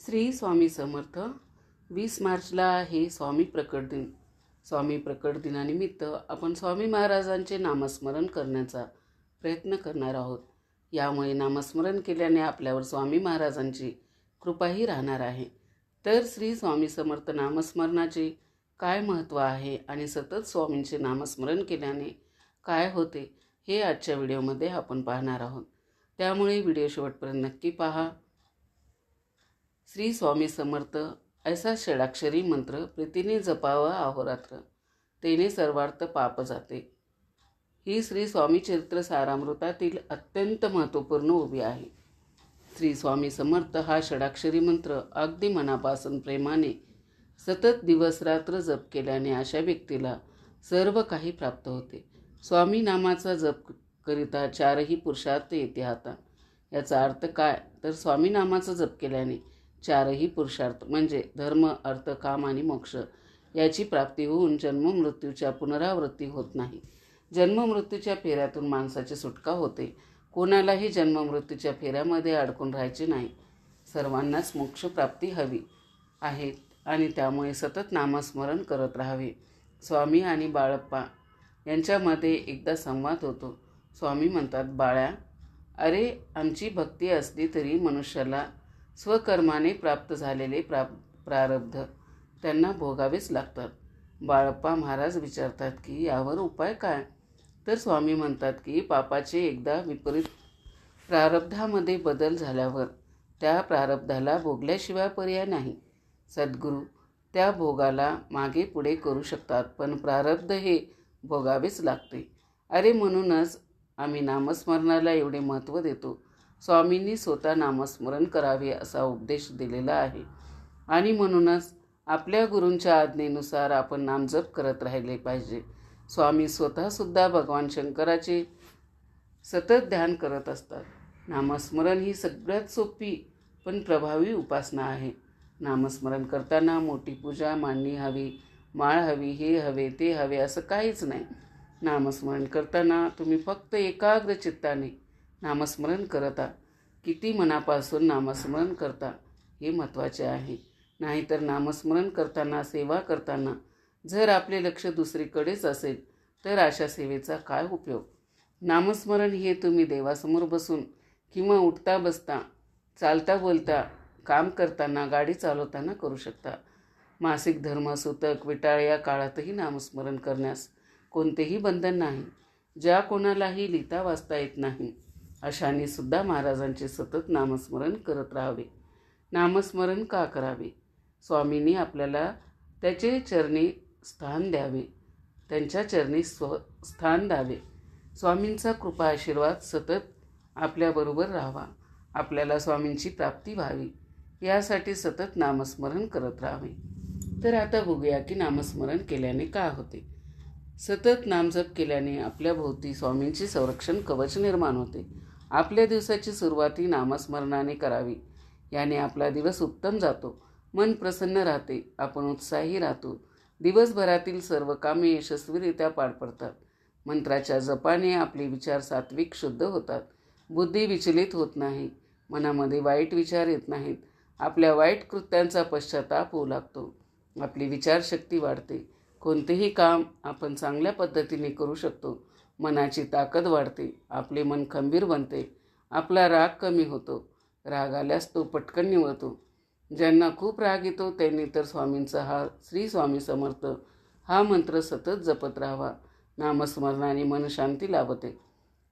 श्री स्वामी समर्थ. 20 मार्चला आहे स्वामी प्रकट दिन. स्वामी प्रकट दिनानिमित्त आपण स्वामी महाराजांचे नामस्मरण करण्याचा प्रयत्न करणार आहोत. यामुळे नामस्मरण केल्याने आपल्यावर स्वामी महाराजांची कृपाही राहणार आहे. तर श्री स्वामी समर्थ नामस्मरणाचे काय महत्त्व आहे आणि सतत स्वामींचे नामस्मरण केल्याने काय होते हे आजच्या व्हिडिओमध्ये आपण पाहणार आहोत. त्यामुळे व्हिडिओ शेवटपर्यंत नक्की पहा. श्री स्वामी समर्थ ऐसा षडाक्षरी मंत्र प्रीतीने जपावा अहोरात्र, तेने सर्वार्थ पाप जाते. ही श्री स्वामी चरित्र सारामृतातील अत्यंत महत्त्वपूर्ण उभी आहे. श्री स्वामी समर्थ हा षडाक्षरी मंत्र अगदी मनापासून प्रेमाने सतत दिवस रात्र जप केल्याने अशा व्यक्तीला सर्व काही प्राप्त होते. स्वामी नामाचा जप करिता चारही पुरुषार्थ येते हाता. याचा अर्थ काय तर स्वामी नामाचा जप केल्याने चारही पुरुषार्थ म्हणजे धर्म, अर्थ, काम आणि मोक्ष याची प्राप्ती होऊन जन्ममृत्यूच्या पुनरावृत्ती होत नाही. जन्ममृत्यूच्या फेऱ्यातून माणसाची सुटका होते. कोणालाही जन्ममृत्यूच्या फेऱ्यामध्ये अडकून राहायचे नाही. सर्वांनाच मोक्षप्राप्ती हवी आहे आणि त्यामुळे सतत नामस्मरण करत राहावे. स्वामी आणि बाळप्पा यांच्यामध्ये एकदा संवाद होतो. स्वामी म्हणतात, बाळ्या, अरे आमची भक्ती असली तरी मनुष्याला स्वकर्माने प्राप्त झालेले प्रारब्ध त्यांना भोगावेच लागतात. बाळप्पा महाराज विचारतात की यावर उपाय काय? तर स्वामी म्हणतात की पापाचे एकदा विपरीत प्रारब्धामध्ये बदल झाल्यावर त्या प्रारब्धाला भोगल्याशिवाय पर्याय नाही. सद्गुरू त्या भोगाला मागे पुढे करू शकतात, पण प्रारब्ध हे भोगावेच लागते. अरे म्हणूनच आम्ही नामस्मरणाला एवढे महत्त्व देतो. स्वामींनी स्वतः नामस्मरण करावे असा उपदेश दिलेला आहे आणि म्हणूनच आपल्या गुरूंच्या आज्ञेनुसार आपण नामजप करत राहिले पाहिजे. स्वामी स्वतःसुद्धा भगवान शंकराचे सतत ध्यान करत असतात. नामस्मरण ही सगळ्यात सोपी पण प्रभावी उपासना आहे. नामस्मरण करताना मोठी पूजा मांडणी हवी, माळ हवी, हे हवे ते हवे असं काहीच नाही. नामस्मरण करताना तुम्ही फक्त एकाग्र चित्ताने नामस्मरण करता. किती मनापासून नामस्मरण करता हे महत्त्वाचे आहे. नाहीतर नामस्मरण करताना, सेवा करताना जर आपले लक्ष दुसरीकडेच असेल तर अशा सेवेचा काय उपयोग? नामस्मरण हे तुम्ही देवासमोर बसून किंवा उठता बसता, चालता बोलता, काम करताना, गाडी चालवताना करू शकता. मासिक धर्म, सुतक, विटाळ या काळातही नामस्मरण करण्यास कोणतेही बंधन नाही. ज्या कोणालाही लिहिता वाचता येत नाही अशांनी सुद्धा महाराजांचे सतत नामस्मरण करत राहावे. नामस्मरण का करावे? स्वामींनी आपल्याला त्याचे चरणी स्थान द्यावे, त्यांच्या चरणी स्थान द्यावे. स्वामींचा कृपा आशीर्वाद सतत आपल्याबरोबर राहावा, आपल्याला स्वामींची प्राप्ती व्हावी यासाठी सतत नामस्मरण करत राहावे. तर आता बघूया की नामस्मरण केल्याने काय होते. सतत नामजप केल्याने आपल्या भोवती स्वामींचे संरक्षण कवच निर्माण होते. आपल्या दिवसाची सुरुवाती नामस्मरणाने करावी. याने आपला दिवस उत्तम जातो, मन प्रसन्न राहते, आपण उत्साही राहतो. दिवसभरातील सर्व कामे यशस्वीरित्या पार पडतात. मंत्राच्या जपाने आपले विचार सात्विक शुद्ध होतात. बुद्धी विचलित होत नाही, मनामध्ये वाईट विचार येत नाहीत. आपल्या वाईट कृत्यांचा पश्चाताप होऊ लागतो. आपली विचारशक्ती वाढते. कोणतेही काम आपण चांगल्या पद्धतीने करू शकतो. मनाची ताकद वाढते, आपले मन खंबीर बनते, आपला राग कमी होतो. राग आल्यास तो पटकन निवळतो. ज्यांना खूप राग येतो त्यांनी तर स्वामींचा हा श्री स्वामी समर्थ हा मंत्र सतत जपत राहावा. नामस्मरणाने मनशांती लाभते,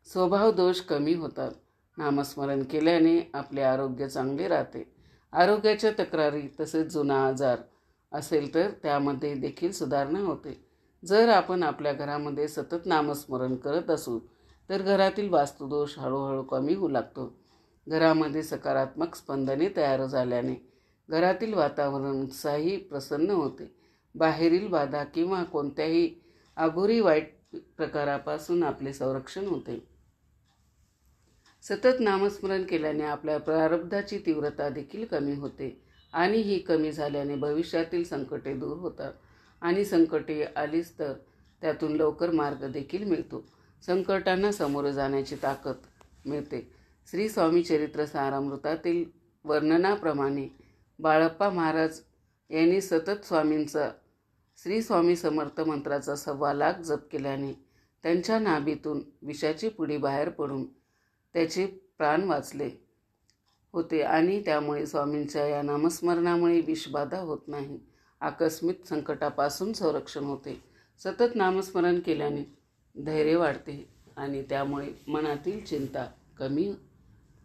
स्वभाव दोष कमी होतात. नामस्मरण केल्याने आपले आरोग्य चांगले राहते. आरोग्याच्या तक्रारी तसेच जुना आजार असेल तर त्यामध्ये देखील सुधारणा होते. जर आपण आपल्या घरामध्ये सतत नामस्मरण करत असू तर घरातील वास्तुदोष हळूहळू कमी होऊ लागतो. घरामध्ये सकारात्मक स्पंदने तयार झाल्याने घरातील वातावरण उत्साही प्रसन्न होते. बाहेरील बाधा किंवा कोणत्याही अघोरी वाईट प्रकारापासून आपले संरक्षण होते. सतत नामस्मरण केल्याने आपल्या प्रारब्धाची तीव्रता देखील कमी होते आणि ही कमी झाल्याने भविष्यातील संकटे दूर होतात आणि संकटे आलीच तर त्यातून लवकर मार्ग देखील मिळतो. संकटांना सामोरे जाण्याची ताकद मिळते. श्री स्वामी चरित्र सारामृतातील वर्णनाप्रमाणे बाळप्पा महाराज यांनी सतत स्वामींचा श्री स्वामी समर्थ मंत्राचा 1.25 लाख जप केल्याने त्यांच्या नाभीतून विषाची पुडी बाहेर पडून त्याचे प्राण वाचले होते आणि त्यामुळे स्वामींच्या या नामस्मरणामुळे विषबाधा होत नाही, आकस्मिक संकटापासून संरक्षण होते. सतत नामस्मरण केल्याने धैर्य वाढते आणि त्यामुळे मनातील चिंता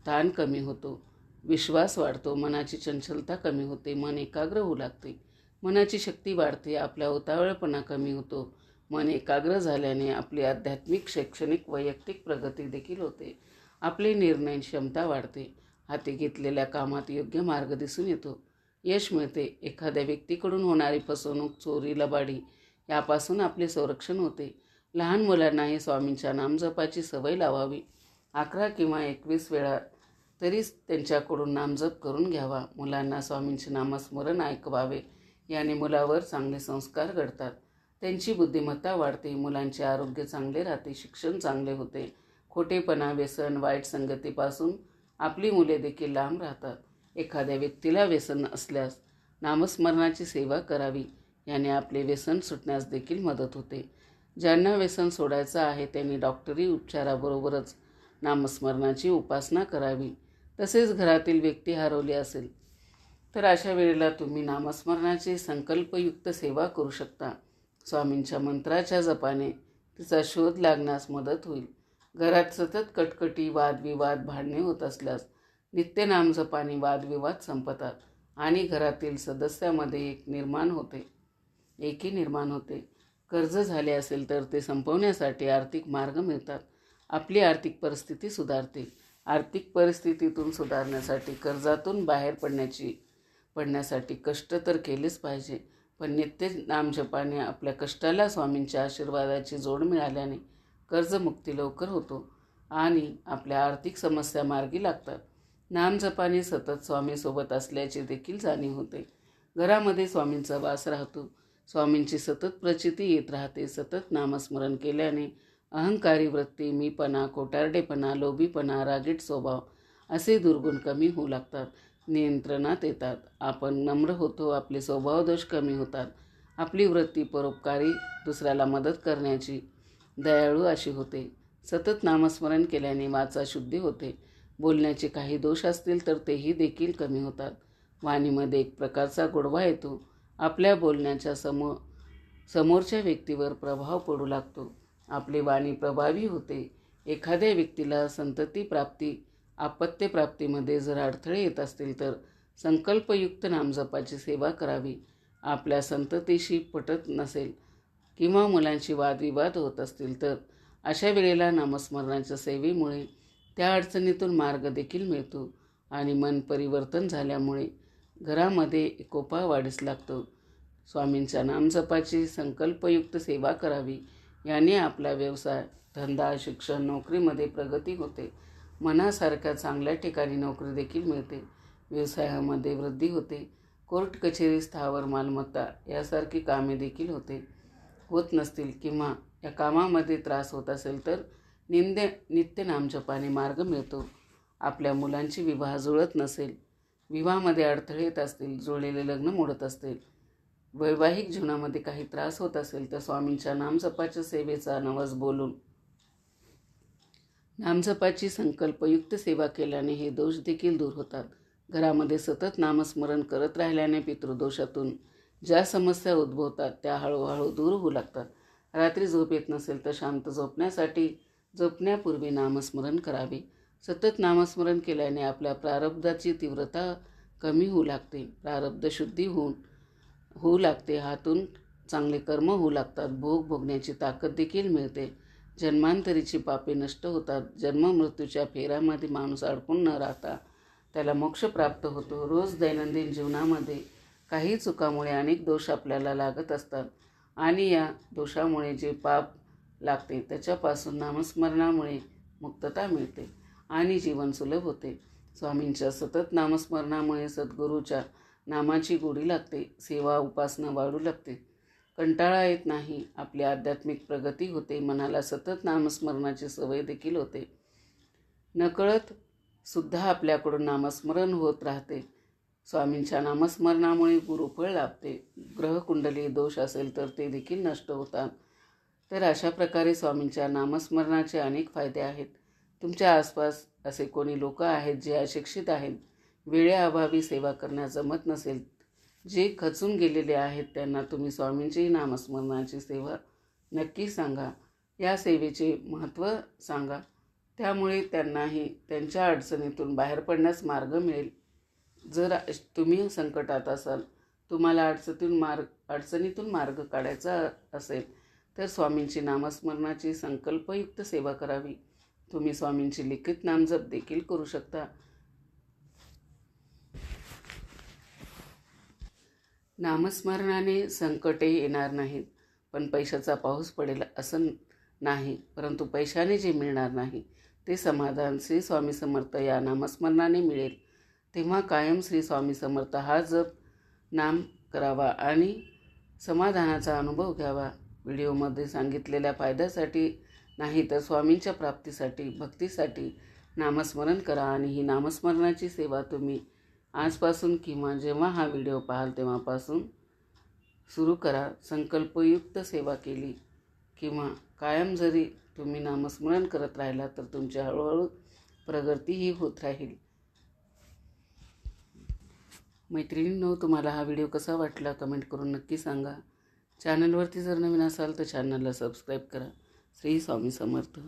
ताण कमी होतो, विश्वास वाढतो, मनाची चंचलता कमी होते, मन एकाग्र होऊ लागते, मनाची शक्ती वाढते, आपला उतावळपणा कमी होतो. मन एकाग्र झाल्याने आपली आध्यात्मिक, शैक्षणिक, वैयक्तिक प्रगती देखील होते. आपली निर्णय क्षमता वाढते. हाती घेतलेल्या कामात योग्य मार्ग दिसून येतो. यश मिळते. एखाद्या व्यक्तीकडून होणारी फसवणूक, चोरी, लबाडी यापासून आपले संरक्षण होते. लहान मुलांनाही स्वामींच्या नामजपाची सवय लावावी. 11 किंवा 21 वेळा तरी त्यांच्याकडून नामजप करून घ्यावा. मुलांना स्वामींचे नामस्मरण ऐकवावे. याने मुलावर चांगले संस्कार घडतात. त्यांची बुद्धिमत्ता वाढते. मुलांचे आरोग्य चांगले राहते. शिक्षण चांगले होते. खोटेपणा, व्यसन, वाईट संगतीपासून आपली मुले देखील लांब राहतात. एखाद्या व्यक्तीला व्यसन असल्यास नामस्मरणाची सेवा करावी. याने आपले व्यसन सुटण्यास देखील मदत होते. ज्यांना व्यसन सोडायचं आहे त्यांनी डॉक्टरी उपचाराबरोबरच नामस्मरणाची उपासना करावी. तसेच घरातील व्यक्ती हरवली असेल तर अशा वेळेला तुम्ही नामस्मरणाची संकल्पयुक्त सेवा करू शकता. स्वामींच्या मंत्राच्या जपाने तिचा शोध लागण्यास मदत होईल. घरात सतत कटकटी, वादविवाद, भांडणे होत असल्यास नित्य नामजपाने वादविवाद संपतात आणि घरातील सदस्यामध्ये एकी निर्माण होते. कर्ज झाले असेल तर ते संपवण्यासाठी आर्थिक मार्ग मिळतात. आपली आर्थिक परिस्थिती सुधारते. आर्थिक परिस्थितीतून सुधारण्यासाठी, कर्जातून बाहेर पडण्यासाठी कष्ट तर केलेच पाहिजे, पण नित्य नामजपाने आपल्या कष्टाला स्वामींच्या आशीर्वादाची जोड मिळाल्याने कर्जमुक्ती लवकर होतो आणि आपल्या आर्थिक समस्या मार्गी लागतात. नामजपाने सतत स्वामीसोबत असल्याची देखील जाणीव होते. घरामध्ये स्वामींचा वास राहतो. स्वामींची सतत प्रचिती येत राहते. सतत नामस्मरण केल्याने अहंकारी वृत्ती, मीपणा, खोटारडेपणा, लोभीपणा, रागीट स्वभाव असे दुर्गुण कमी होऊ लागतात, नियंत्रणात येतात. आपण नम्र होतो. आपले स्वभावदोष कमी होतात. आपली वृत्ती परोपकारी, दुसऱ्याला मदत करण्याची, दयाळू अशी होते. सतत नामस्मरण केल्याने वाचा शुद्धी होते. बोलण्याचे काही दोष असतील तर तेही देखील कमी होतात. वाणीमध्ये एक प्रकारचा गोडवा येतो. आपल्या बोलण्याच्या समोरच्या व्यक्तीवर प्रभाव पडू लागतो. आपली वाणी प्रभावी होते. एखाद्या व्यक्तीला संतती प्राप्ती, आपत्य प्राप्तीमध्ये जर अडथळे येत असतील तर संकल्पयुक्त नामजपाची सेवा करावी. आपल्या संततीशी पटत नसेल किंवा मुलांशी वादविवाद होत असतील तर अशा वेळेला नामस्मरणाच्या सेवेमुळे त्या अडचणीतून मार्ग देखील मिळतो आणि मन परिवर्तन झाल्यामुळे घरामध्ये एकोपा वाढीस लागतो. स्वामींच्या नामजपाची संकल्पयुक्त सेवा करावी. याने आपला व्यवसाय, धंदा, शिक्षण, नोकरीमध्ये प्रगती होते. मनासारख्या चांगल्या ठिकाणी नोकरी देखील मिळते. व्यवसायामध्ये वृद्धी होते. कोर्ट कचेरी, स्थावर मालमत्ता यासारखी कामे देखील होत नसतील किंवा या कामामध्ये त्रास होत असेल तर नित्य नामजपाने मार्ग मिळतो. आपल्या मुलांची विवाह जुळत नसेल, विवाहामध्ये अडथळे येत असतील, जुळलेले लग्न मोडत असतील, वैवाहिक जीवनामध्ये काही त्रास होत असेल तर स्वामींच्या नामजपाच्या सेवेचा नवस बोलून नामजपाची संकल्पयुक्त सेवा केल्याने हे दोष देखील दूर होतात. घरामध्ये सतत नामस्मरण करत राहिल्याने पितृदोषातून ज्या समस्या उद्भवतात त्या हळूहळू दूर होऊ लागतात. रात्री झोप येत नसेल तर शांत झोपण्यासाठी झोपण्यापूर्वी नामस्मरण करावे. सतत नामस्मरण केल्याने आपल्या प्रारब्धाची तीव्रता कमी होऊ लागते. प्रारब्ध शुद्धी होऊ लागते. हातून चांगले कर्म होऊ लागतात. भोग भोगण्याची ताकद देखील मिळते. जन्मांतरीची पापे नष्ट होतात. जन्ममृत्यूच्या फेऱ्यामध्ये माणूस अडकून न राहता त्याला मोक्ष प्राप्त होतो. रोज दैनंदिन जीवनामध्ये काही चुकामुळे अनेक दोष आपल्याला लागत असतात आणि या दोषामुळे जे पाप लागते त्याच्यापासून नामस्मरणामुळे मुक्तता मिळते आणि जीवन सुलभ होते. स्वामींच्या सतत नामस्मरणामुळे सद्गुरूच्या नामाची गोडी लागते. सेवा, उपासना वाढू लागते. कंटाळा येत नाही. आपली आध्यात्मिक प्रगती होते. मनाला सतत नामस्मरणाची सवय देखील होते. नकळत सुद्धा आपल्याकडून नामस्मरण होत राहते. स्वामींच्या नामस्मरणामुळे गुरुफळ लाभते. ग्रहकुंडली दोष असेल तर ते देखील नष्ट होतात. तर अशा प्रकारे स्वामींच्या नामस्मरणाचे अनेक फायदे आहेत. तुमच्या आसपास असे कोणी लोक आहेत जे अशिक्षित आहेत, वेळेअभावी सेवा करण्यास जमत नसेल, जे खचून गेलेले आहेत, त्यांना तुम्ही स्वामींची नामस्मरणाची सेवा नक्की सांगा. या सेवेचे महत्त्व सांगा. त्यामुळे त्यांनाही त्यांच्या अडचणीतून बाहेर पडण्यास मार्ग मिळेल. जर तुम्ही संकटात असाल, तुम्हाला अडचणीतून मार्ग काढायचा असेल, तर स्वामींची नामस्मरणाची संकल्पयुक्त सेवा करावी. तुम्ही स्वामींची लिखित नामजप देखील करू शकता. नामस्मरणाने संकटे येणार नाहीत, पण पैशाचा पाऊस पडेल असं नाही. परंतु पैशाने जे मिळणार नाही ते समाधान श्री स्वामी समर्थ या नामस्मरणाने मिळेल. तेव्हा कायम श्री स्वामी समर्थ हा जप नाम करावा आणि समाधानाचा अनुभव घ्यावा. व्हिडिओमध्ये सांगितलेल्या फायद्यासाठी नाही तर स्वामींच्या प्राप्तीसाठी, भक्तीसाठी नामस्मरण करा आणि ही नामस्मरणाची सेवा तुम्ही आजपासून किंवा जेव्हा हा व्हिडिओ पाहाल तेव्हापासून सुरू करा. संकल्पयुक्त सेवा केली किंवा कायम जरी तुम्ही नामस्मरण करत राहिला तर तुमची हळूहळू प्रगतीही होत राहील. मैत्रिणींनो, तुम्हाला हा व्हिडिओ कसा वाटला कमेंट करून नक्की सांगा. चॅनलवरती जर नवीन असाल तर चॅनलला सबस्क्राईब करा. श्री स्वामी समर्थ.